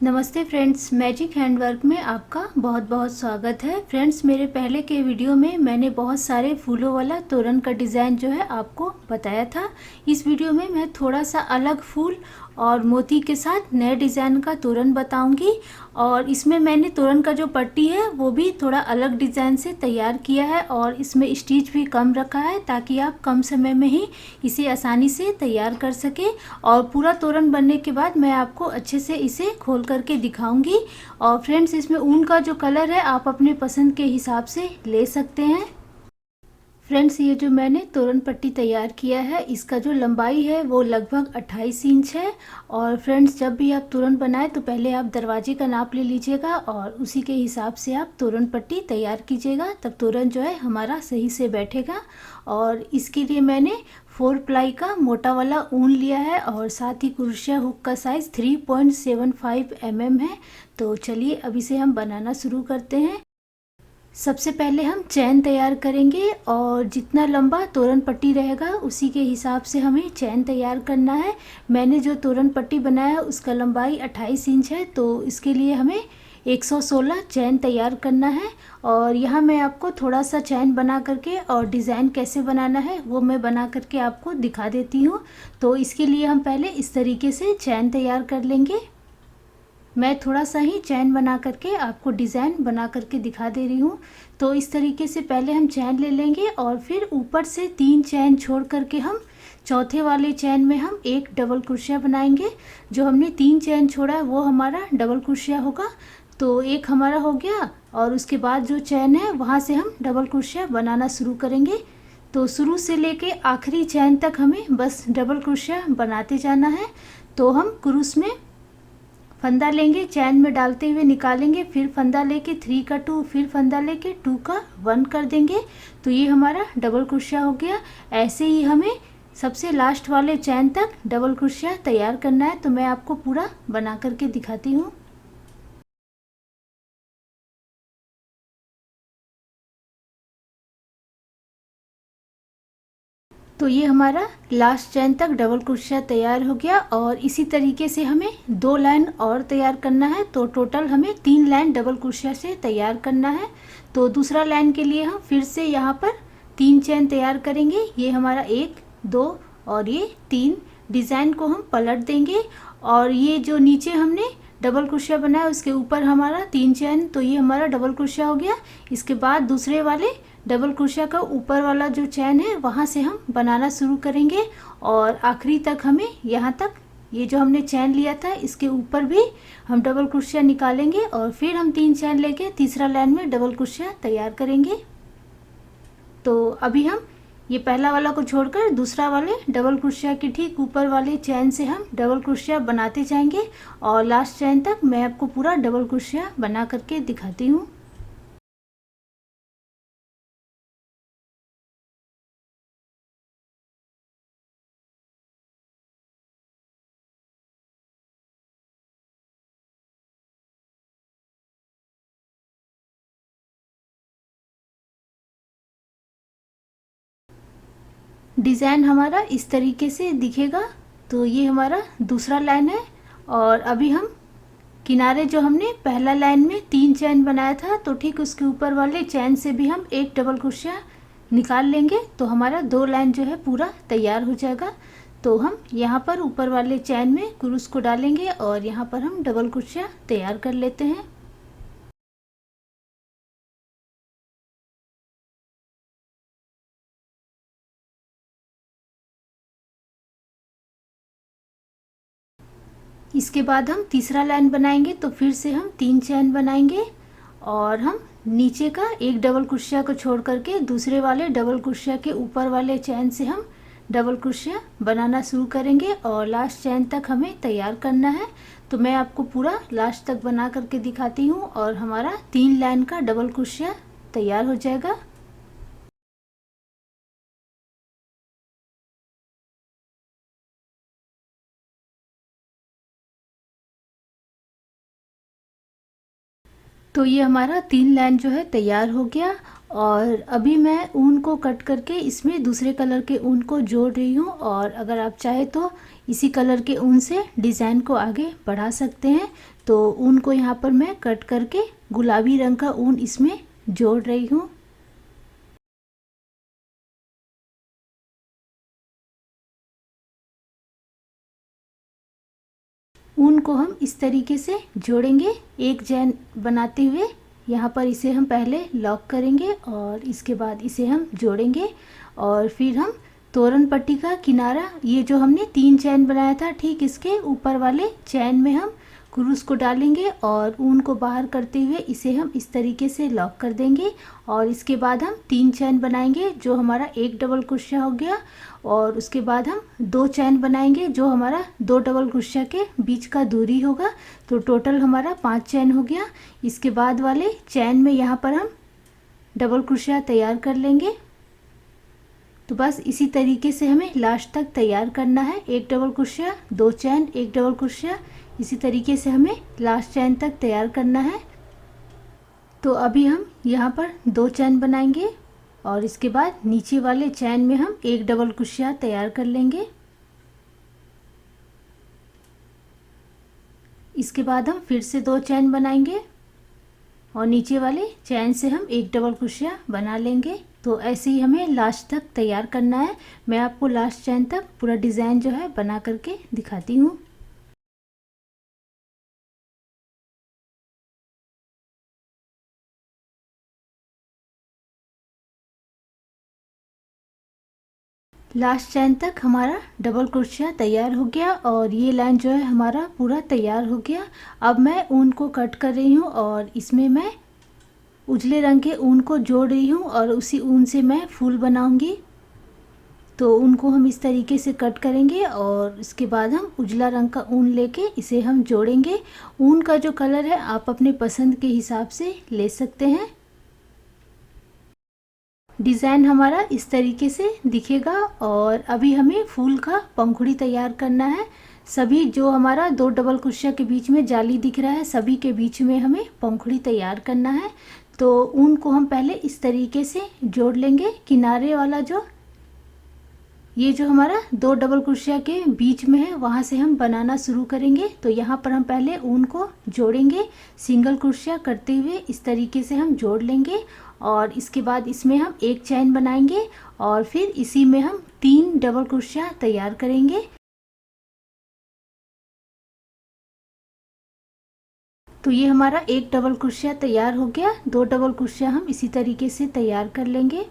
नमस्ते friends, magic handwork में आपका बहुत बहुत स्वागत है। फ्रेंड्स, मेरे पहले के वीडियो में मैंने बहुत सारे फूलों वाला तोरण का डिज़ाइन जो है आपको बताया था। इस वीडियो में मैं थोड़ा सा अलग फूल और मोती के साथ नए डिज़ाइन का तोरण बताऊंगी। और इसमें मैंने तोरण का जो पट्टी है वो भी थोड़ा अलग डिज़ाइन से तैयार किया है और इसमें स्टिच भी कम रखा है ताकि आप कम समय में ही इसे आसानी से तैयार कर सकें। और पूरा तोरण बनने के बाद मैं आपको अच्छे से इसे खोल करके दिखाऊंगी। और फ्रेंड्स, इसमें ऊन का जो कलर है आप अपने पसंद के हिसाब से ले सकते हैं। फ्रेंड्स, ये जो मैंने तोरण पट्टी तैयार किया है इसका जो लंबाई है वो लगभग 28 इंच है। और फ्रेंड्स, जब भी आप तोरण बनाएं तो पहले आप दरवाजे का नाप ले लीजिएगा और उसी के हिसाब से आप तोरण पट्टी तैयार कीजिएगा, तब तोरण जो है हमारा सही से बैठेगा। और इसके लिए मैंने 4 प्लाई का मोटा वाला ऊन लिया है और साथ ही क्रोशिया हुक का साइज़ 3.75 mm है। तो चलिए अब इसे हम बनाना शुरू करते हैं। सबसे पहले हम चैन तैयार करेंगे और जितना लंबा तोरण पट्टी रहेगा उसी के हिसाब से हमें चैन तैयार करना है। मैंने जो तोरण पट्टी बनाया है उसका लंबाई 28 इंच है, तो इसके लिए हमें 116 चैन तैयार करना है। और यहाँ मैं आपको थोड़ा सा चैन बना करके और डिज़ाइन कैसे बनाना है वो मैं बना करके आपको दिखा देती हूँ। तो इसके लिए हम पहले इस तरीके से चैन तैयार कर लेंगे। मैं थोड़ा सा ही चैन बना करके आपको डिज़ाइन बना करके दिखा दे रही हूँ। तो इस तरीके से पहले हम चैन ले लेंगे और फिर ऊपर से 3 चैन छोड़ करके हम चौथे वाले चैन में हम एक डबल क्रोशिया बनाएंगे। जो हमने 3 चैन छोड़ा है वो हमारा डबल क्रोशिया होगा। तो एक हमारा हो गया और उसके बाद जो चैन है वहाँ से हम डबल क्रोशिया बनाना शुरू करेंगे। तो शुरू से लेके आखिरी चैन तक हमें बस डबल क्रोशिया बनाते जाना है। तो हम क्रूस में फंदा लेंगे, चैन में डालते हुए निकालेंगे, फिर फंदा लेके 3 का 2, फिर फंदा लेके 2 का 1 कर देंगे। तो ये हमारा डबल क्रोशिया हो गया। ऐसे ही हमें सबसे लास्ट वाले चैन तक डबल क्रोशिया तैयार करना है। तो मैं आपको पूरा बना करके दिखाती हूँ। तो ये हमारा लास्ट चैन तक डबल क्रोशिया तैयार हो गया और इसी तरीके से हमें 2 लाइन और तैयार करना है। तो टोटल हमें 3 लाइन डबल क्रोशिया से तैयार करना है। तो दूसरा लाइन के लिए हम फिर से यहाँ पर 3 चैन तैयार करेंगे। ये हमारा 1, 2 और ये 3। डिज़ाइन को हम पलट देंगे और ये जो नीचे हमने डबल क्रोशिया बनाया उसके ऊपर हमारा 3 चैन, तो ये हमारा डबल क्रोशिया हो गया। इसके बाद दूसरे वाले डबल क्रोशिया का ऊपर वाला जो चैन है वहाँ से हम बनाना शुरू करेंगे और आखिरी तक हमें यहाँ तक ये जो हमने चैन लिया था इसके ऊपर भी हम डबल क्रोशिया निकालेंगे और फिर हम 3 चैन लेके तीसरा लाइन में डबल क्रोशिया तैयार करेंगे। तो अभी हम ये पहला वाला को छोड़कर दूसरा वाले डबल क्रोशिया के ठीक ऊपर वाले चैन से हम डबल क्रोशिया बनाते जाएंगे और लास्ट चैन तक मैं आपको पूरा डबल क्रोशिया बना करके दिखाती हूँ। डिज़ाइन हमारा इस तरीके से दिखेगा। तो ये हमारा दूसरा लाइन है और अभी हम किनारे जो हमने पहला लाइन में 3 चैन बनाया था तो ठीक उसके ऊपर वाले चैन से भी हम एक डबल क्रोशिया निकाल लेंगे। तो हमारा 2 लाइन जो है पूरा तैयार हो जाएगा। तो हम यहाँ पर ऊपर वाले चैन में क्रूस को डालेंगे और यहाँ पर हम डबल क्रोशिया तैयार कर लेते हैं। इसके बाद हम तीसरा लाइन बनाएंगे तो फिर से हम 3 चैन बनाएंगे और हम नीचे का एक डबल क्रोशिया को छोड़ करके दूसरे वाले डबल क्रोशिया के ऊपर वाले चैन से हम डबल क्रोशिया बनाना शुरू करेंगे और लास्ट चैन तक हमें तैयार करना है। तो मैं आपको पूरा लास्ट तक बना करके दिखाती हूँ और हमारा 3 लाइन का डबल क्रोशिया तैयार हो जाएगा। तो ये हमारा 3 लाइन जो है तैयार हो गया और अभी मैं ऊन को कट करके इसमें दूसरे कलर के ऊन को जोड़ रही हूँ। और अगर आप चाहे तो इसी कलर के ऊन से डिज़ाइन को आगे बढ़ा सकते हैं। तो ऊन को यहाँ पर मैं कट करके गुलाबी रंग का ऊन इसमें जोड़ रही हूँ। ऊन को हम इस तरीके से जोड़ेंगे, एक चैन बनाते हुए। यहाँ पर इसे हम पहले लॉक करेंगे और इसके बाद इसे हम जोड़ेंगे। और फिर हम तोरण पट्टी का किनारा, ये जो हमने 3 चैन बनाया था, ठीक इसके ऊपर वाले चैन में हम क्रूस को डालेंगे और ऊन को बाहर करते हुए इसे हम इस तरीके से लॉक कर देंगे। और इसके बाद हम 3 चैन बनाएंगे, जो हमारा एक डबल क्रोशिया हो गया। और उसके बाद हम 2 चैन बनाएंगे, जो हमारा 2 डबल क्रोशिया के बीच का दूरी होगा। तो टोटल हमारा 5 चैन हो गया। इसके बाद वाले चैन में यहाँ पर हम डबल क्रोशिया तैयार कर लेंगे। तो बस इसी तरीके से हमें लास्ट तक तैयार करना है। एक डबल क्रोशिया, 2 चैन, एक डबल क्रोशिया, इसी तरीके से हमें लास्ट चैन तक तैयार करना है। तो अभी हम यहाँ पर 2 चैन बनाएंगे और इसके बाद नीचे वाले चैन में हम एक डबल क्रोशिया तैयार कर लेंगे। इसके बाद हम फिर से 2 चैन बनाएंगे और नीचे वाले चैन से हम एक डबल क्रोशिया बना लेंगे। तो ऐसे ही हमें लास्ट तक तैयार करना है। मैं आपको लास्ट चैन तक पूरा डिज़ाइन जो है बना करके दिखाती हूँ। लास्ट चैन तक हमारा डबल क्रोशिया तैयार हो गया और ये लाइन जो है हमारा पूरा तैयार हो गया। अब मैं ऊन को कट कर रही हूँ और इसमें मैं उजले रंग के ऊन को जोड़ रही हूँ और उसी ऊन से मैं फूल बनाऊंगी। तो ऊन को हम इस तरीके से कट करेंगे और इसके बाद हम उजला रंग का ऊन लेके इसे हम जोड़ेंगे। ऊन का जो कलर है आप अपने पसंद के हिसाब से ले सकते हैं। डिज़ाइन हमारा इस तरीके से दिखेगा। और अभी हमें फूल का पंखुड़ी तैयार करना है। सभी जो हमारा 2 डबल क्रोशिया के बीच में जाली दिख रहा है, सभी के बीच में हमें पंखुड़ी तैयार करना है। तो ऊन को हम पहले इस तरीके से जोड़ लेंगे। किनारे वाला जो ये जो हमारा 2 डबल क्रोशिया के बीच में है, वहाँ से हम बनाना शुरू करेंगे। तो यहाँ पर हम पहले ऊन को जोड़ेंगे, सिंगल क्रोशिया करते हुए इस तरीके से हम जोड़ लेंगे। और इसके बाद इसमें हम एक चैन बनाएंगे और फिर इसी में हम 3 डबल क्रोशिया तैयार करेंगे। तो ये हमारा एक डबल क्रोशिया तैयार हो गया। 2 डबल क्रोशिया हम इसी तरीके से तैयार कर लेंगे।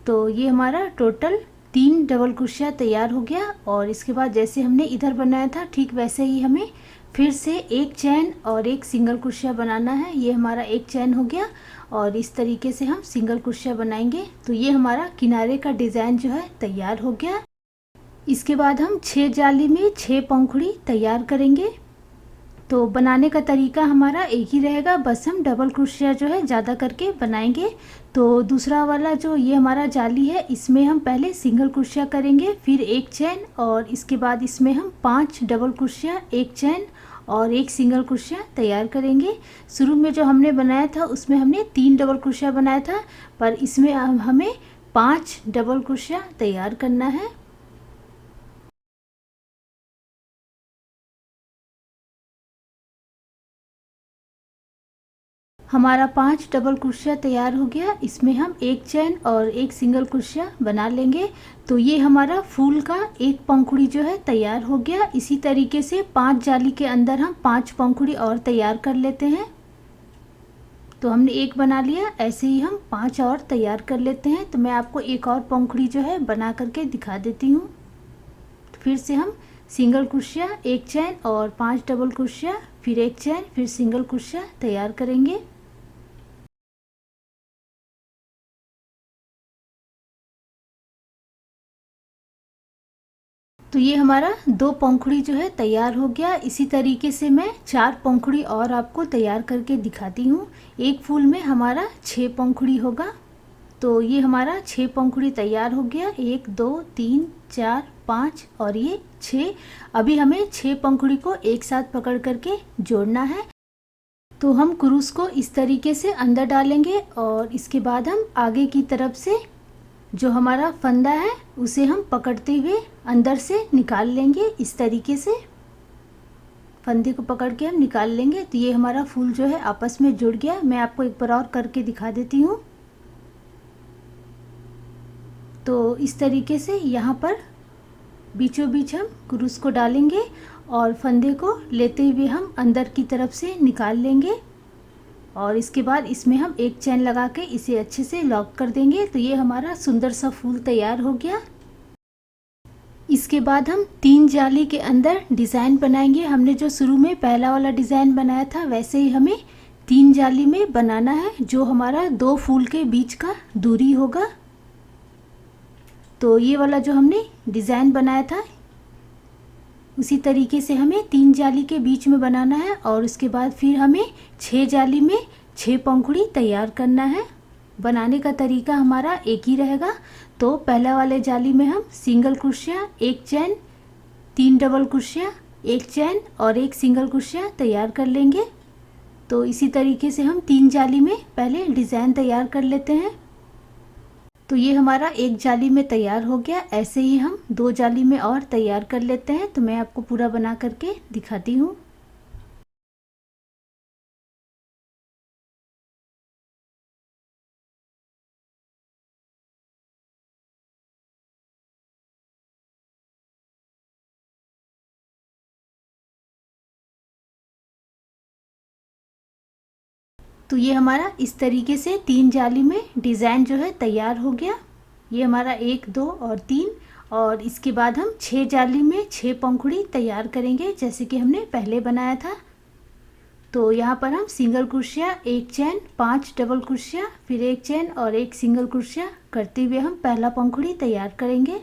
तो ये हमारा टोटल 3 डबल क्रोशिया तैयार हो गया। और इसके बाद जैसे हमने इधर बनाया था, ठीक वैसे ही हमें फिर से एक चैन और एक सिंगल क्रोशिया बनाना है। ये हमारा एक चैन हो गया और इस तरीके से हम सिंगल क्रोशिया बनाएंगे। तो ये हमारा किनारे का डिज़ाइन जो है तैयार हो गया। इसके बाद हम 6 जाली में 6 पंखुड़ी तैयार करेंगे। तो बनाने का तरीका हमारा एक ही रहेगा, बस हम डबल क्रोशिया जो है ज़्यादा करके बनाएंगे। तो दूसरा वाला जो ये हमारा जाली है, इसमें हम पहले सिंगल क्रोशिया करेंगे, फिर एक चैन और इसके बाद इसमें हम 5 डबल क्रोशिया, एक चैन और एक सिंगल क्रोशिया तैयार करेंगे। शुरू में जो हमने बनाया था उसमें हमने 3 डबल क्रोशिया बनाया था, पर इसमें हमें 5 डबल क्रोशिया तैयार करना है। हमारा 5 डबल क्रोशिया तैयार हो गया। इसमें हम एक चैन और एक सिंगल क्रोशिया बना लेंगे। तो ये हमारा फूल का एक पंखुड़ी जो है तैयार हो गया। इसी तरीके से 5 जाली के अंदर हम 5 पंखुड़ी और तैयार कर लेते हैं। तो हमने एक बना लिया, ऐसे ही हम 5 और तैयार कर लेते हैं। तो मैं आपको एक और पंखुड़ी जो है बना करके दिखा देती हूँ। तो फिर से हम सिंगल क्रोशिया, एक चैन और 5 डबल क्रोशिया, फिर एक चैन, फिर सिंगल क्रोशिया तैयार करेंगे। तो ये हमारा 2 पंखुड़ी जो है तैयार हो गया। इसी तरीके से मैं 4 पंखुड़ी और आपको तैयार करके दिखाती हूँ। एक फूल में हमारा 6 पंखुड़ी होगा। तो ये हमारा 6 पंखुड़ी तैयार हो गया, 1 2 3 4 5 और ये 6। अभी हमें 6 पंखुड़ी को एक साथ पकड़ करके जोड़ना है। तो हम क्रूस को इस तरीके से अंदर डालेंगे और इसके बाद हम आगे की तरफ से जो हमारा फंदा है उसे हम पकड़ते हुए अंदर से निकाल लेंगे। इस तरीके से फंदे को पकड़ के हम निकाल लेंगे। तो ये हमारा फूल जो है आपस में जुड़ गया। मैं आपको एक बार और करके दिखा देती हूँ। तो इस तरीके से यहाँ पर बीचों बीच हम क्रूस को डालेंगे और फंदे को लेते हुए हम अंदर की तरफ से निकाल लेंगे और इसके बाद इसमें हम एक चैन लगा के इसे अच्छे से लॉक कर देंगे। तो ये हमारा सुंदर सा फूल तैयार हो गया। इसके बाद हम 3 जाली के अंदर डिज़ाइन बनाएंगे। हमने जो शुरू में पहला वाला डिज़ाइन बनाया था वैसे ही हमें 3 जाली में बनाना है, जो हमारा 2 फूल के बीच का दूरी होगा। तो ये वाला जो हमने डिज़ाइन बनाया था उसी तरीके से हमें 3 जाली के बीच में बनाना है और उसके बाद फिर हमें 6 जाली में 6 पंखुड़ी तैयार करना है। बनाने का तरीका हमारा एक ही रहेगा। तो पहला वाले जाली में हम सिंगल क्रोशिया, 1 चैन, 3 डबल क्रोशिया, 1 चैन और 1 सिंगल क्रोशिया तैयार कर लेंगे। तो इसी तरीके से हम 3 जाली में पहले डिज़ाइन तैयार कर लेते हैं। तो ये हमारा 1 जाली में तैयार हो गया। ऐसे ही हम 2 जाली में और तैयार कर लेते हैं। तो मैं आपको पूरा बना करके दिखाती हूँ। तो ये हमारा इस तरीके से 3 जाली में डिज़ाइन जो है तैयार हो गया। ये हमारा 1, 2 और 3 और इसके बाद हम 6 जाली में 6 पंखुड़ी तैयार करेंगे जैसे कि हमने पहले बनाया था। तो यहाँ पर हम सिंगल क्रोशिया, 1 चैन, 5 डबल क्रोशिया, फिर 1 चैन और 1 सिंगल क्रोशिया करते हुए हम पहला पंखुड़ी तैयार करेंगे।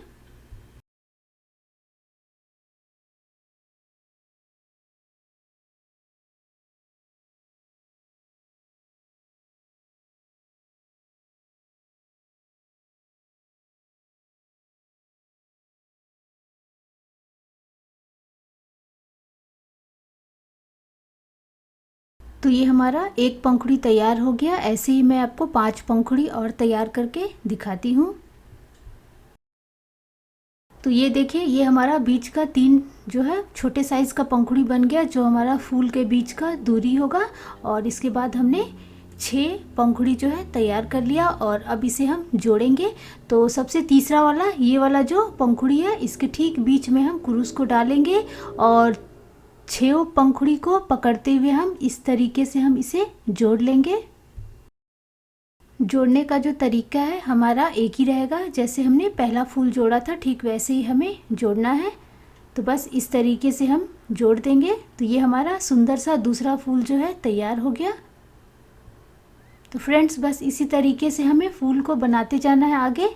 तो ये हमारा 1 पंखुड़ी तैयार हो गया। ऐसे ही मैं आपको 5 पंखुड़ी और तैयार करके दिखाती हूँ। तो ये देखिए, ये हमारा बीच का 3 जो है छोटे साइज़ का पंखुड़ी बन गया, जो हमारा फूल के बीच का दूरी होगा। और इसके बाद हमने 6 पंखुड़ी जो है तैयार कर लिया और अब इसे हम जोड़ेंगे। तो सबसे तीसरा वाला, ये वाला जो पंखुड़ी है, इसके ठीक बीच में हम क्रूस को डालेंगे और 6 पंखुड़ी को पकड़ते हुए हम इस तरीके से हम इसे जोड़ लेंगे। जोड़ने का जो तरीका है हमारा एक ही रहेगा। जैसे हमने पहला फूल जोड़ा था ठीक वैसे ही हमें जोड़ना है। तो बस इस तरीके से हम जोड़ देंगे। तो ये हमारा सुंदर सा दूसरा फूल जो है तैयार हो गया। तो फ्रेंड्स, बस इसी तरीके से हमें फूल को बनाते जाना है आगे।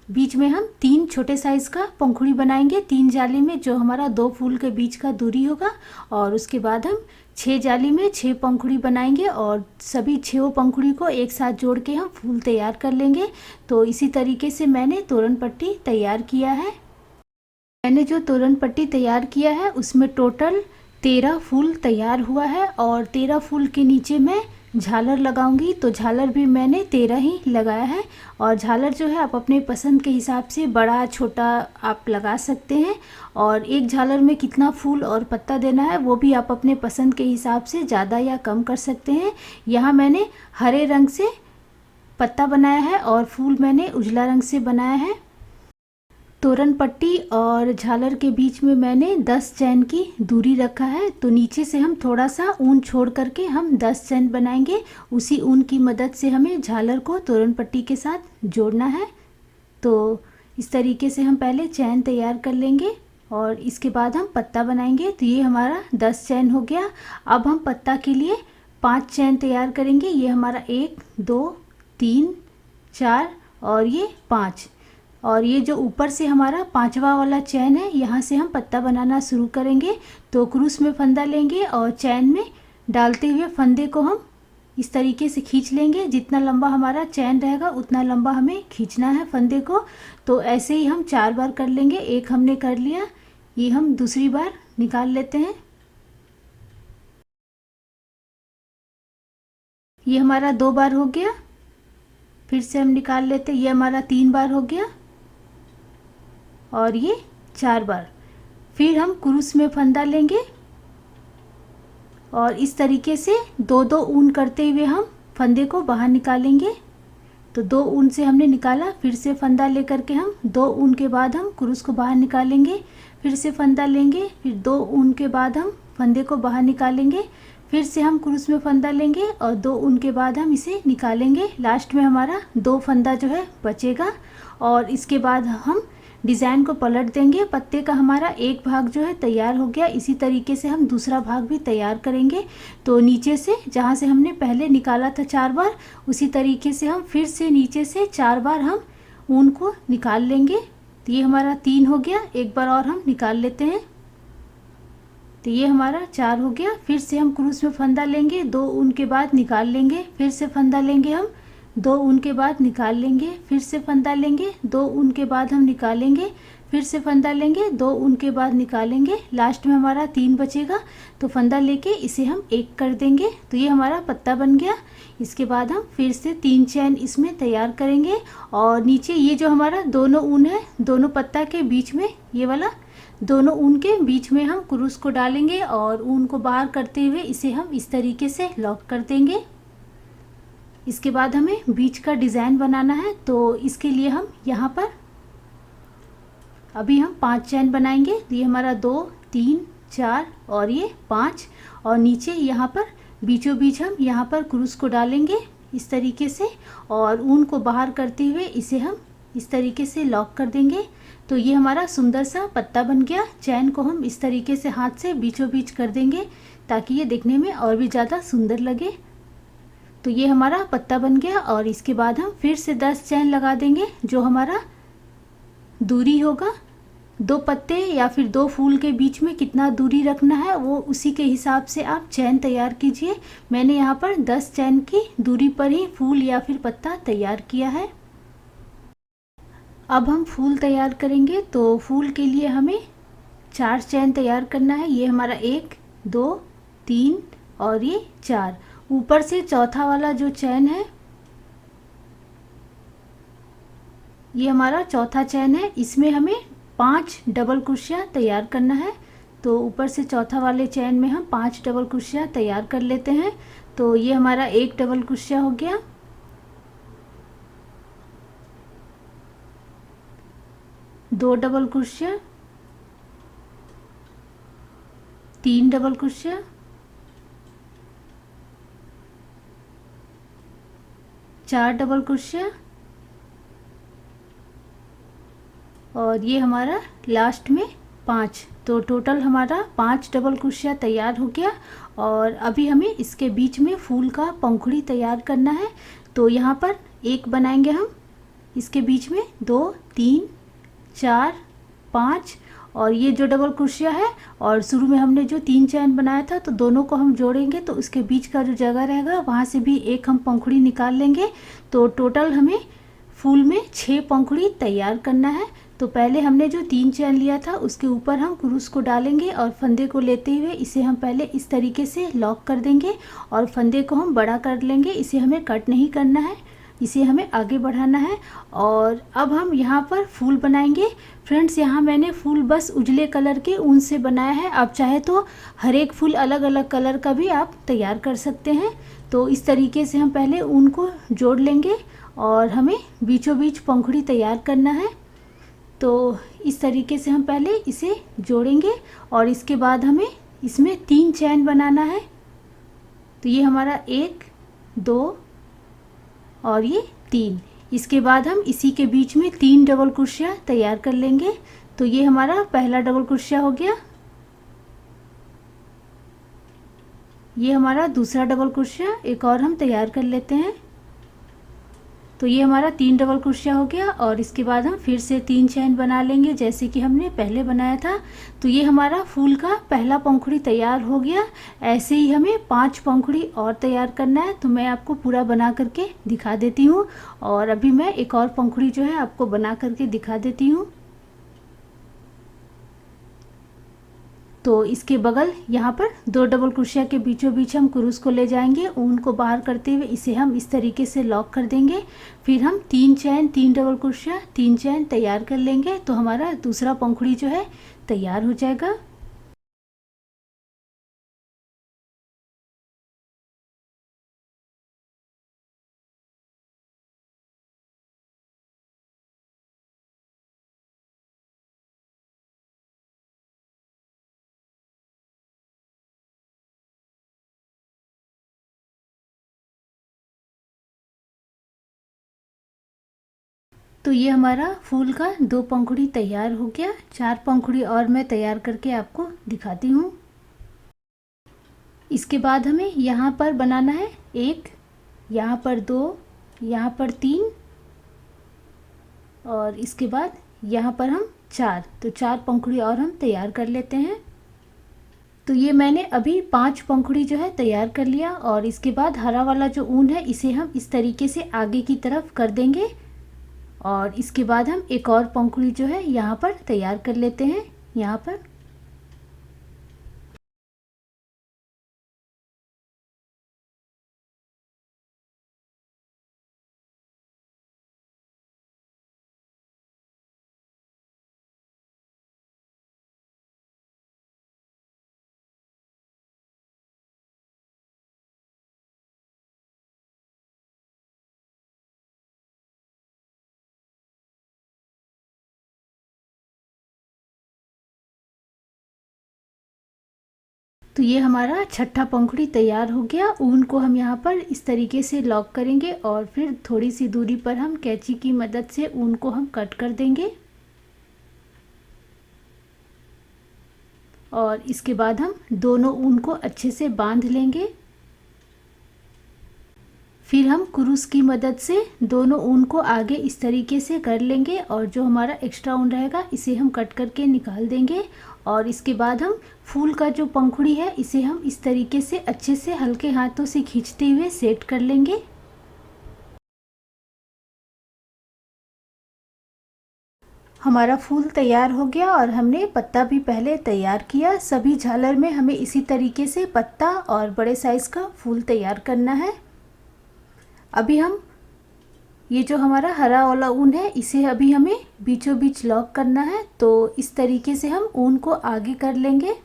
बीच में हम 3 छोटे साइज़ का पंखुड़ी बनाएंगे 3 जाली में, जो हमारा 2 फूल के बीच का दूरी होगा। और उसके बाद हम 6 जाली में 6 पंखुड़ी बनाएंगे और सभी 6 पंखुड़ी को एक साथ जोड़ के हम फूल तैयार कर लेंगे। तो इसी तरीके से मैंने तोरण पट्टी तैयार किया है। मैंने जो तोरण पट्टी तैयार किया है उसमें टोटल 13 फूल तैयार हुआ है और 13 फूल के नीचे मैं झालर लगाऊंगी। तो झालर भी मैंने 13 ही लगाया है। और झालर जो है आप अपने पसंद के हिसाब से बड़ा छोटा आप लगा सकते हैं। और एक झालर में कितना फूल और पत्ता देना है वो भी आप अपने पसंद के हिसाब से ज़्यादा या कम कर सकते हैं। यहाँ मैंने हरे रंग से पत्ता बनाया है और फूल मैंने उजला रंग से बनाया है। तोरण पट्टी और झालर के बीच में मैंने 10 चैन की दूरी रखा है। तो नीचे से हम थोड़ा सा ऊन छोड़ करके हम 10 चैन बनाएंगे। उसी ऊन की मदद से हमें झालर को तोरण पट्टी के साथ जोड़ना है। तो इस तरीके से हम पहले चैन तैयार कर लेंगे और इसके बाद हम पत्ता बनाएंगे। तो ये हमारा 10 चैन हो गया। अब हम पत्ता के लिए 5 चैन तैयार करेंगे। ये हमारा 1, 2, 3, 4 और ये 5। और ये जो ऊपर से हमारा 5वां वाला चैन है, यहाँ से हम पत्ता बनाना शुरू करेंगे। तो क्रूस में फंदा लेंगे और चैन में डालते हुए फंदे को हम इस तरीके से खींच लेंगे। जितना लंबा हमारा चैन रहेगा उतना लंबा हमें खींचना है फंदे को। तो ऐसे ही हम 4 बार कर लेंगे। एक हमने कर लिया, ये हम दूसरी बार निकाल लेते हैं। ये हमारा 2 बार हो गया, फिर से हम निकाल लेते हैं। ये हमारा 3 बार हो गया और ये 4 बार। फिर हम क्रूस में फंदा लेंगे और इस तरीके से 2-2 ऊन करते हुए हम फंदे को बाहर निकालेंगे। तो 2 ऊन से हमने निकाला, फिर से फंदा लेकर के हम 2 ऊन के बाद हम क्रूस को बाहर निकालेंगे, फिर से फंदा लेंगे, फिर 2 ऊन के बाद हम फंदे को बाहर निकालेंगे, फिर से हम क्रूस में फंदा लेंगे और 2 ऊन के बाद हम इसे निकालेंगे। लास्ट में हमारा 2 फंदा जो है बचेगा और इसके बाद हम डिज़ाइन को पलट देंगे। पत्ते का हमारा एक भाग जो है तैयार हो गया। इसी तरीके से हम दूसरा भाग भी तैयार करेंगे। तो नीचे से जहाँ से हमने पहले निकाला था 4 बार, उसी तरीके से हम फिर से नीचे से 4 बार हम ऊन को निकाल लेंगे। तो ये हमारा 3 हो गया, एक बार और हम निकाल लेते हैं। तो ये हमारा 4 हो गया। फिर से हम क्रूस में फंदा लेंगे, 2 ऊन के बाद निकाल लेंगे, फिर से फंदा लेंगे हम, 2 ऊन के बाद निकाल लेंगे, फिर से फंदा लेंगे, 2 ऊन के बाद हम निकालेंगे, फिर से फंदा लेंगे, 2 ऊन के बाद निकालेंगे। लास्ट में हमारा 3 बचेगा। तो फंदा लेके इसे हम 1 कर देंगे। तो ये हमारा पत्ता बन गया। इसके बाद हम फिर से 3 चैन इसमें तैयार करेंगे और नीचे ये जो हमारा दोनों ऊन है, दोनों पत्ता के बीच में, ये वाला दोनों ऊन के बीच में हम क्रूस को डालेंगे और ऊन को बाहर करते हुए इसे हम इस तरीके से लॉक कर देंगे। इसके बाद हमें बीच का डिज़ाइन बनाना है। तो इसके लिए हम यहाँ पर अभी हम 5 चैन बनाएंगे। तो ये हमारा 2, 3, 4 और ये 5 और नीचे यहाँ पर बीचों बीच हम यहाँ पर क्रूस को डालेंगे इस तरीके से और ऊन को बाहर करते हुए इसे हम इस तरीके से लॉक कर देंगे। तो ये हमारा सुंदर सा पत्ता बन गया। चैन को हम इस तरीके से हाथ से बीचों बीच कर देंगे ताकि ये दिखने में और भी ज़्यादा सुंदर लगे। तो ये हमारा पत्ता बन गया और इसके बाद हम फिर से 10 चैन लगा देंगे। जो हमारा दूरी होगा 2 पत्ते या फिर 2 फूल के बीच में कितना दूरी रखना है वो उसी के हिसाब से आप चैन तैयार कीजिए। मैंने यहाँ पर 10 चैन की दूरी पर ही फूल या फिर पत्ता तैयार किया है। अब हम फूल तैयार करेंगे। तो फूल के लिए हमें 4 चैन तैयार करना है। ये हमारा 1, 2, 3 और ये 4। ऊपर से चौथा वाला जो चैन है ये हमारा चौथा चैन है। इसमें हमें 5 डबल क्रोशिया तैयार करना है। तो ऊपर से चौथा वाले चैन में हम 5 डबल क्रोशिया तैयार कर लेते हैं। तो ये हमारा 1 डबल क्रोशिया हो गया, 2 double crochet, 3 double crochet, 4 double crochet और ये हमारा लास्ट में 5। तो टोटल हमारा 5 डबल क्रोशिया तैयार हो गया। और अभी हमें इसके बीच में फूल का पंखुड़ी तैयार करना है। तो यहाँ पर 1 बनाएंगे हम, इसके बीच में 2, 3, 4, 5 और ये जो डबल क्रोशिया है और शुरू में हमने जो 3 चैन बनाया था तो दोनों को हम जोड़ेंगे। तो उसके बीच का जो जगह रहेगा वहाँ से भी 1 हम पंखुड़ी निकाल लेंगे। तो टोटल हमें फूल में 6 पंखुड़ी तैयार करना है। तो पहले हमने जो 3 चैन लिया था उसके ऊपर हम क्रूस को डालेंगे और फंदे को लेते हुए इसे हम पहले इस तरीके से लॉक कर देंगे और फंदे को हम बड़ा कर लेंगे। इसे हमें कट नहीं करना है, इसे हमें आगे बढ़ाना है। और अब हम यहाँ पर फूल बनाएंगे। फ्रेंड्स, यहाँ मैंने फूल बस उजले कलर के ऊन से बनाया है। आप चाहे तो हर एक फूल अलग अलग कलर का भी आप तैयार कर सकते हैं। तो इस तरीके से हम पहले ऊन को जोड़ लेंगे और हमें बीचों बीच पंखुड़ी तैयार करना है। तो इस तरीके से हम पहले इसे जोड़ेंगे और इसके बाद हमें इसमें 3 चैन बनाना है। तो ये हमारा 1, 2 और ये 3। इसके बाद हम इसी के बीच में 3 डबल क्रोशिया तैयार कर लेंगे। तो ये हमारा पहला डबल क्रोशिया हो गया, ये हमारा दूसरा डबल क्रोशिया, एक और हम तैयार कर लेते हैं। तो ये हमारा 3 डबल क्रोशिया हो गया और इसके बाद हम फिर से 3 चैन बना लेंगे जैसे कि हमने पहले बनाया था। तो ये हमारा फूल का पहला पंखुड़ी तैयार हो गया। ऐसे ही हमें 5 पंखुड़ी और तैयार करना है। तो मैं आपको पूरा बना करके दिखा देती हूँ और अभी मैं एक और पंखुड़ी जो है आपको बना करके दिखा देती हूँ। तो इसके बगल यहाँ पर 2 डबल क्रोशिया के बीचों बीच हम क्रूस को ले जाएंगे, ऊन को बाहर करते हुए इसे हम इस तरीके से लॉक कर देंगे। फिर हम 3 चैन 3 डबल क्रोशिया 3 चैन तैयार कर लेंगे, तो हमारा दूसरा पंखुड़ी जो है तैयार हो जाएगा। तो ये हमारा फूल का 2 पंखुड़ी तैयार हो गया। 4 पंखुड़ी और मैं तैयार करके आपको दिखाती हूँ। इसके बाद हमें यहाँ पर बनाना है 1, यहाँ पर 2, यहाँ पर 3 और इसके बाद यहाँ पर हम 4, तो 4 पंखुड़ी और हम तैयार कर लेते हैं। तो ये मैंने अभी 5 पंखुड़ी जो है तैयार कर लिया और इसके बाद हरा वाला जो ऊन है इसे हम इस तरीके से आगे की तरफ कर देंगे और इसके बाद हम एक और पंखुड़ी जो है यहाँ पर तैयार कर लेते हैं। यहाँ पर तो ये हमारा छठा पंखुड़ी तैयार हो गया। ऊन को हम यहाँ पर इस तरीके से लॉक करेंगे और फिर थोड़ी सी दूरी पर हम कैंची की मदद से ऊन को हम कट कर देंगे और इसके बाद हम दोनों ऊन को अच्छे से बांध लेंगे। फिर हम क्रूस की मदद से दोनों ऊन को आगे इस तरीके से कर लेंगे और जो हमारा एक्स्ट्रा ऊन रहेगा इसे हम कट करके निकाल देंगे और इसके बाद हम फूल का जो पंखुड़ी है इसे हम इस तरीके से अच्छे से हल्के हाथों से खींचते हुए सेट कर लेंगे। हमारा फूल तैयार हो गया और हमने पत्ता भी पहले तैयार किया। सभी झालर में हमें इसी तरीके से पत्ता और बड़े साइज़ का फूल तैयार करना है। अभी हम ये जो हमारा हरा वाला ऊन है इसे अभी हमें बीचों बीच लॉक करना है, तो इस तरीके से हम ऊन को आगे कर लेंगे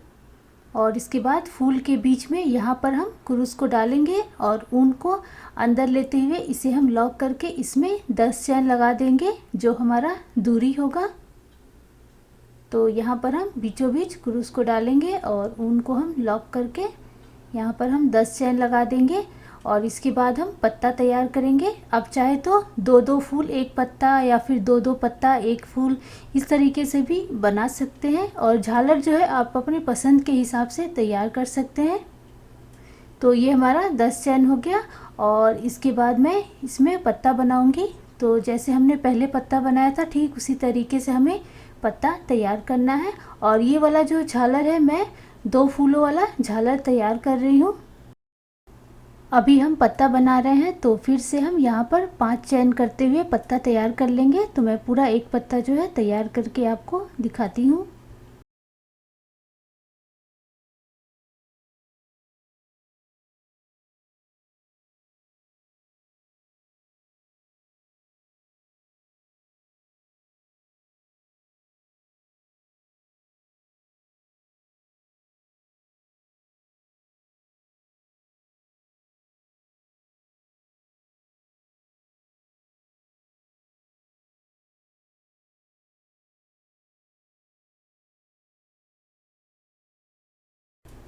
और इसके बाद फूल के बीच में यहाँ पर हम क्रूस को डालेंगे और ऊन को अंदर लेते हुए इसे हम लॉक करके इसमें 10 चैन लगा देंगे जो हमारा दूरी होगा। तो यहाँ पर हम बीचों बीच क्रूस को डालेंगे और ऊन को हम लॉक करके यहाँ पर हम 10 चैन लगा देंगे और इसके बाद हम पत्ता तैयार करेंगे। अब चाहे तो 2-2 फूल एक पत्ता या फिर 2-2 पत्ता एक फूल, इस तरीके से भी बना सकते हैं और झालर जो है आप अपने पसंद के हिसाब से तैयार कर सकते हैं। तो ये हमारा 10 चैन हो गया और इसके बाद मैं इसमें पत्ता बनाऊंगी। तो जैसे हमने पहले पत्ता बनाया था ठीक उसी तरीके से हमें पत्ता तैयार करना है और ये वाला जो झालर है मैं 2 फूलों वाला झालर तैयार कर रही हूँ। अभी हम पत्ता बना रहे हैं तो फिर से हम यहाँ पर 5 चैन करते हुए पत्ता तैयार कर लेंगे। तो मैं पूरा एक पत्ता जो है तैयार करके आपको दिखाती हूँ।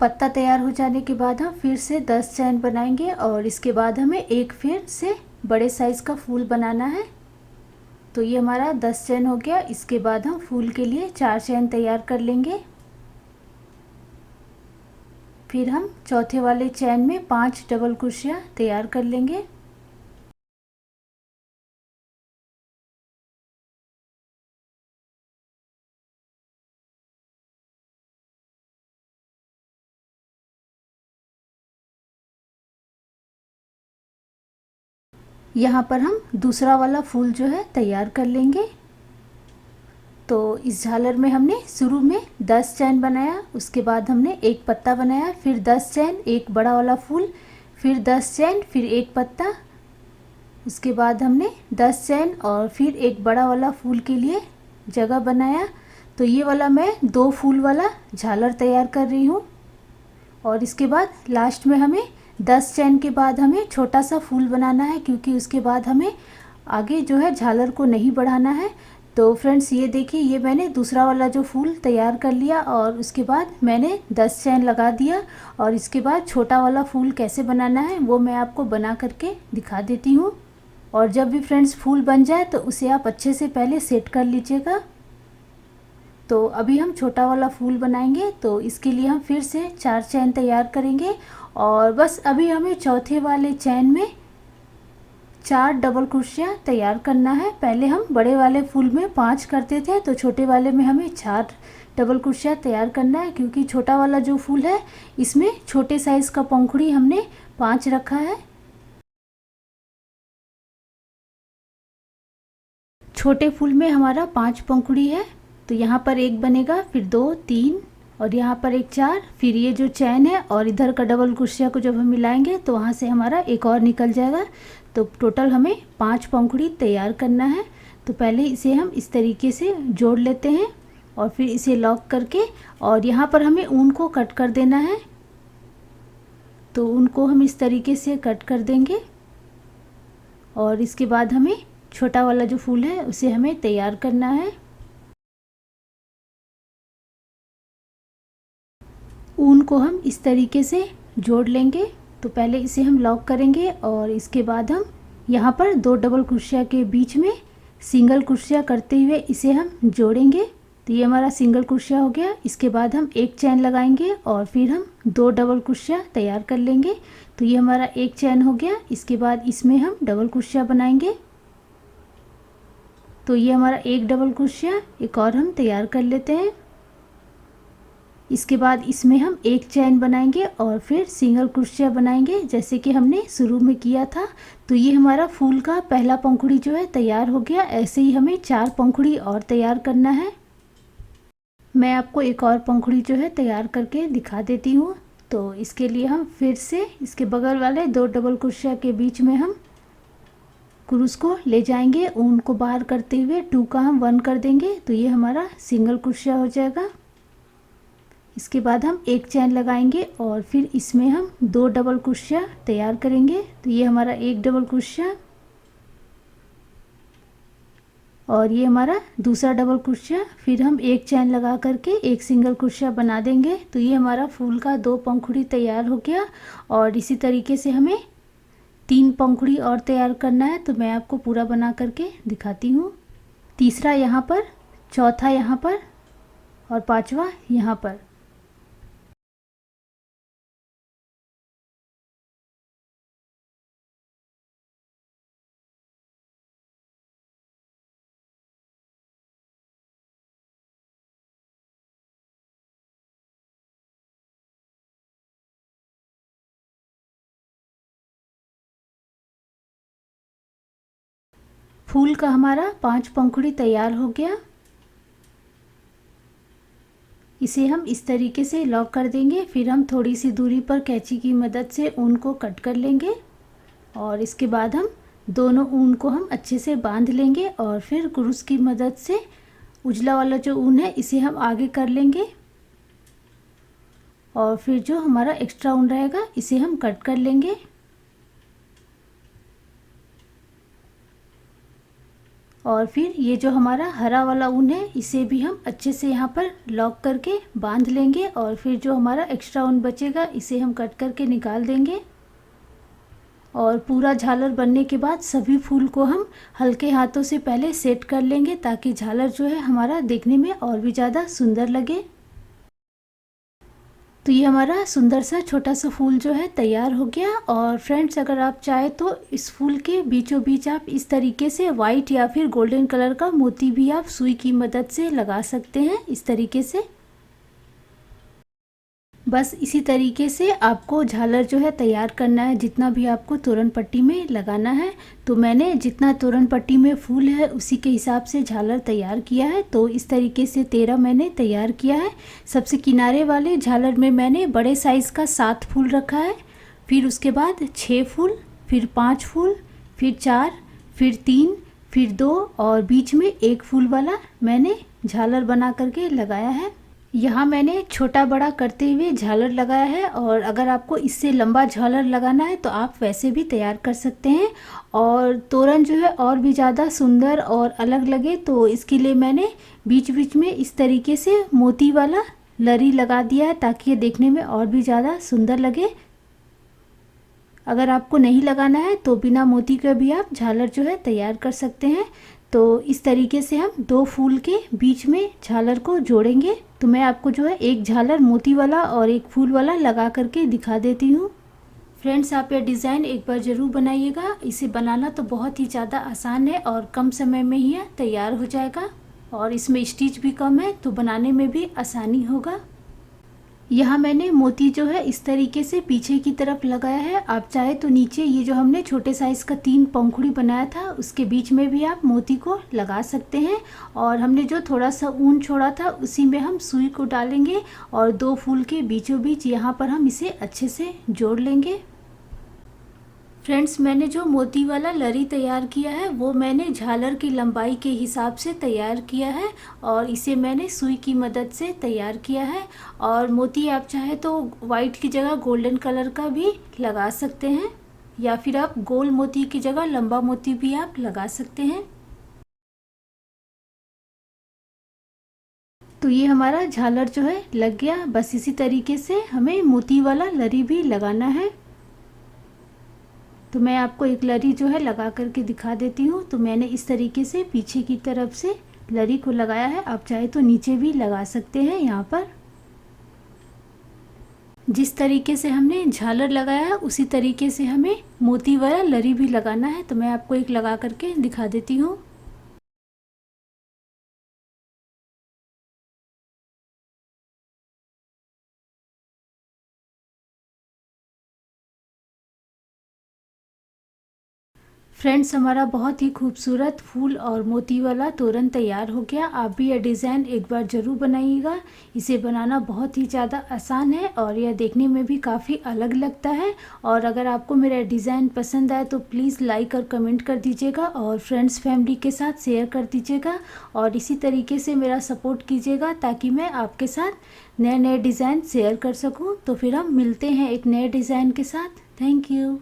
पत्ता तैयार हो जाने के बाद हम फिर से 10 चैन बनाएंगे और इसके बाद हमें एक फिर से बड़े साइज़ का फूल बनाना है। तो ये हमारा 10 चैन हो गया। इसके बाद हम फूल के लिए 4 चैन तैयार कर लेंगे। फिर हम चौथे वाले चैन में 5 डबल क्रोशिया तैयार कर लेंगे। यहाँ पर हम दूसरा वाला फूल जो है तैयार कर लेंगे। तो इस झालर में हमने शुरू में 10 चैन बनाया, उसके बाद हमने एक पत्ता बनाया, फिर 10 चैन, एक बड़ा वाला फूल, फिर 10 चैन, फिर एक पत्ता, उसके बाद हमने 10 चैन और फिर एक बड़ा वाला फूल के लिए जगह बनाया। तो ये वाला मैं 2 फूल वाला झालर तैयार कर रही हूँ। और इसके बाद लास्ट में हमें 10 चैन के बाद हमें छोटा सा फूल बनाना है, क्योंकि उसके बाद हमें आगे जो है झालर को नहीं बढ़ाना है। तो फ्रेंड्स ये देखिए, ये मैंने दूसरा वाला जो फूल तैयार कर लिया और उसके बाद मैंने 10 चैन लगा दिया। और इसके बाद छोटा वाला फूल कैसे बनाना है वो मैं आपको बना करके दिखा देती हूँ। और जब भी फ्रेंड्स फूल बन जाए तो उसे आप अच्छे से पहले सेट कर लीजिएगा। तो अभी हम छोटा वाला फूल बनाएंगे, तो इसके लिए हम फिर से 4 चैन तैयार करेंगे। और बस अभी हमें चौथे वाले चैन में 4 डबल क्रोशिया तैयार करना है। पहले हम बड़े वाले फूल में 5 करते थे, तो छोटे वाले में हमें 4 डबल क्रोशिया तैयार करना है, क्योंकि छोटा वाला जो फूल है इसमें छोटे साइज़ का पंखुड़ी हमने 5 रखा है। छोटे फूल में हमारा 5 पंखुड़ी है, तो यहाँ पर एक बनेगा, फिर 2, 3 और यहाँ पर एक 4, फिर ये जो चैन है और इधर का डबल क्रोशिया को जब हम मिलाएंगे तो वहाँ से हमारा एक और निकल जाएगा। तो टोटल हमें 5 पंखुड़ी तैयार करना है। तो पहले इसे हम इस तरीके से जोड़ लेते हैं और फिर इसे लॉक करके, और यहाँ पर हमें ऊन को कट कर देना है। तो ऊन को हम इस तरीके से कट कर देंगे और इसके बाद हमें छोटा वाला जो फूल है उसे हमें तैयार करना है। ऊन को हम इस तरीके से जोड़ लेंगे। तो पहले इसे हम लॉक करेंगे और इसके बाद हम यहाँ पर 2 डबल क्रोशिया के बीच में सिंगल क्रोशिया करते हुए इसे हम जोड़ेंगे। तो ये हमारा सिंगल क्रोशिया हो गया। इसके बाद हम एक चैन लगाएंगे और फिर हम 2 डबल क्रोशिया तैयार कर लेंगे। तो ये हमारा एक चैन हो गया। इसके बाद इसमें हम डबल क्रोशिया बनाएंगे। तो ये हमारा एक डबल क्रोशिया, एक और हम तैयार कर लेते हैं। इसके बाद इसमें हम एक चैन बनाएंगे और फिर सिंगल क्रोशिया बनाएंगे, जैसे कि हमने शुरू में किया था। तो ये हमारा फूल का पहला पंखुड़ी जो है तैयार हो गया। ऐसे ही हमें 4 पंखुड़ी और तैयार करना है। मैं आपको एक और पंखुड़ी जो है तैयार करके दिखा देती हूँ। तो इसके लिए हम फिर से इसके बगल वाले 2 डबल क्रोशिया के बीच में हम क्रूस को ले जाएंगे, ऊन को बाहर करते हुए 2 का हम 1 कर देंगे। तो ये हमारा सिंगल क्रोशिया हो जाएगा। इसके बाद हम एक चैन लगाएंगे और फिर इसमें हम 2 डबल क्रोशिया तैयार करेंगे। तो ये हमारा एक डबल क्रोशिया और ये हमारा दूसरा डबल क्रोशिया, फिर हम एक चैन लगा करके एक सिंगल क्रोशिया बना देंगे। तो ये हमारा फूल का 2 पंखुड़ी तैयार हो गया। और इसी तरीके से हमें 3 पंखुड़ी और तैयार करना है। तो मैं आपको पूरा बना करके दिखाती हूँ। तीसरा यहाँ पर, चौथा यहाँ पर और 5वां यहाँ पर। फूल का हमारा 5 पंखुड़ी तैयार हो गया। इसे हम इस तरीके से लॉक कर देंगे। फिर हम थोड़ी सी दूरी पर कैंची की मदद से ऊन को कट कर लेंगे और इसके बाद हम दोनों ऊन को हम अच्छे से बांध लेंगे और फिर क्रूस की मदद से उजला वाला जो ऊन है इसे हम आगे कर लेंगे और फिर जो हमारा एक्स्ट्रा ऊन रहेगा इसे हम कट कर लेंगे। और फिर ये जो हमारा हरा वाला ऊन है इसे भी हम अच्छे से यहाँ पर लॉक करके बांध लेंगे और फिर जो हमारा एक्स्ट्रा ऊन बचेगा इसे हम कट करके निकाल देंगे। और पूरा झालर बनने के बाद सभी फूल को हम हल्के हाथों से पहले सेट कर लेंगे, ताकि झालर जो है हमारा देखने में और भी ज़्यादा सुंदर लगे। तो ये हमारा सुंदर सा छोटा सा फूल जो है तैयार हो गया। और फ्रेंड्स, अगर आप चाहे तो इस फूल के बीचों बीच आप इस तरीके से वाइट या फिर गोल्डन कलर का मोती भी आप सुई की मदद से लगा सकते हैं, इस तरीके से। बस इसी तरीके से आपको झालर जो है तैयार करना है, जितना भी आपको तोरण पट्टी में लगाना है। तो मैंने जितना तोरण पट्टी में फूल है उसी के हिसाब से झालर तैयार किया है। तो इस तरीके से 13 मैंने तैयार किया है। सबसे किनारे वाले झालर में मैंने बड़े साइज़ का 7 फूल रखा है, फिर उसके बाद 6 फूल, फिर 5 फूल, फिर 4, फिर 3, फिर 2 और बीच में 1 फूल वाला मैंने झालर बना करके लगाया है। यहाँ मैंने छोटा बड़ा करते हुए झालर लगाया है, और अगर आपको इससे लंबा झालर लगाना है तो आप वैसे भी तैयार कर सकते हैं। और तोरण जो है और भी ज़्यादा सुंदर और अलग लगे तो इसके लिए मैंने बीच बीच में इस तरीके से मोती वाला लरी लगा दिया है, ताकि ये देखने में और भी ज़्यादा सुंदर लगे। अगर आपको नहीं लगाना है तो बिना मोती के भी आप झालर जो है तैयार कर सकते हैं। तो इस तरीके से हम 2 फूल के बीच में झालर को जोड़ेंगे। तो मैं आपको जो है एक झालर मोती वाला और एक फूल वाला लगा करके दिखा देती हूँ। फ्रेंड्स, आप ये डिज़ाइन एक बार ज़रूर बनाइएगा। इसे बनाना तो बहुत ही ज़्यादा आसान है और कम समय में ही तैयार हो जाएगा, और इसमें स्टिच भी कम है तो बनाने में भी आसानी होगा। यहाँ मैंने मोती जो है इस तरीके से पीछे की तरफ लगाया है। आप चाहे तो नीचे ये जो हमने छोटे साइज़ का 3 पंखुड़ी बनाया था उसके बीच में भी आप मोती को लगा सकते हैं। और हमने जो थोड़ा सा ऊन छोड़ा था उसी में हम सुई को डालेंगे और 2 फूल के बीचों बीच यहाँ पर हम इसे अच्छे से जोड़ लेंगे। फ्रेंड्स, मैंने जो मोती वाला लरी तैयार किया है वो मैंने झालर की लंबाई के हिसाब से तैयार किया है, और इसे मैंने सुई की मदद से तैयार किया है। और मोती आप चाहे तो वाइट की जगह गोल्डन कलर का भी लगा सकते हैं, या फिर आप गोल मोती की जगह लंबा मोती भी आप लगा सकते हैं। तो ये हमारा झालर जो है लग गया। बस इसी तरीके से हमें मोती वाला लरी भी लगाना है। तो मैं आपको एक लरी जो है लगा करके दिखा देती हूँ। तो मैंने इस तरीके से पीछे की तरफ से लरी को लगाया है। आप चाहे तो नीचे भी लगा सकते हैं। यहाँ पर जिस तरीके से हमने झालर लगाया है उसी तरीके से हमें मोती वाला लरी भी लगाना है। तो मैं आपको एक लगा करके दिखा देती हूँ। फ्रेंड्स, हमारा बहुत ही खूबसूरत फूल और मोती वाला तोरण तैयार हो गया। आप भी यह डिज़ाइन एक बार ज़रूर बनाइएगा। इसे बनाना बहुत ही ज़्यादा आसान है और यह देखने में भी काफ़ी अलग लगता है। और अगर आपको मेरा डिज़ाइन पसंद आए तो प्लीज़ लाइक और कमेंट कर दीजिएगा, और फ्रेंड्स फैमिली के साथ शेयर कर दीजिएगा, और इसी तरीके से मेरा सपोर्ट कीजिएगा ताकि मैं आपके साथ नए नए डिज़ाइन शेयर कर सकूँ। तो फिर हम मिलते हैं एक नए डिज़ाइन के साथ। Thank you.